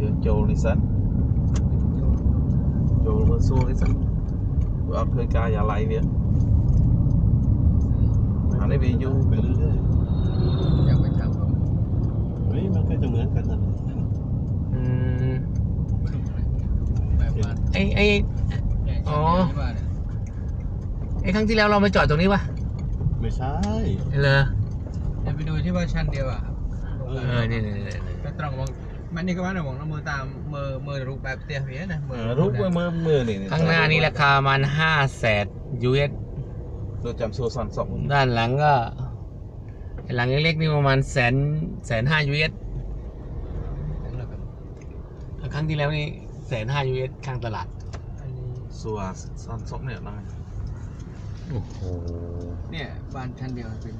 យើងចូលនេះសិនចូលមើលសួរនេះសិនព្រោះអត់ឃើញកាយាឡ័យវាអានេះវាយូរទៅលឿនយ៉ាងមិនថាបងវិញมันก็จะเหมือนกันนั่นอ๋อไอ้ครั้งที่แล้วเรามาจอดตรงนี้ปะไม่ใช่เลยจะไปดูที่ว่าชั้นเดียวอ่ะนี่ก็ตรงมองมันนี่ก็ว่าหนูมองแล้วมือตามมือรูปแบบเตี้ยเพี้ยนะรูปมือนี่ข้างหน้านี่ราคามัน500,000 US เราจำโซซอนสองด้านหลังก็หลังเล็กๆนี่ประมาณ150,000 US ครั้งที่แล้วนี่150,000 US ข้างตลาดซัวซอนสองเนี่ยนะโอ้โหเนี่ยบ้านชั้นเดียวเป็น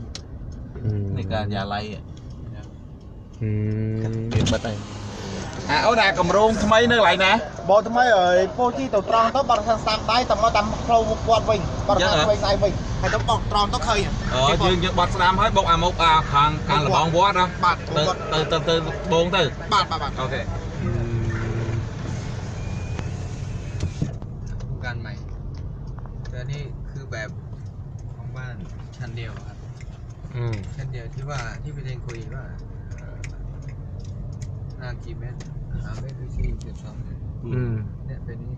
ในการยาไล่อ่ะเปลี่ยนบัตรเอาหน้ากำรงทำไมเนื้อไหลนะบอกทำไมโปรที่ตัวตรองต้องบางทางสามได้แต่มาตามโครงกวาดวิ่งบางทางไปใส่วิ่งให้ต้องบอกตรองต้องเคยยืนบัตรสามให้บอกมกทางระบองวอดนะบัตรตื่นโบงตื่นบัตรโอเคการใหม่แต่นี่คือแบบของบ้านชั้นเดียวครับชั้นเดียวที่ว่าที่พี่เทงคุยว่านากี่เมตร3 เมตรที่72เนี่ยเป็นนี้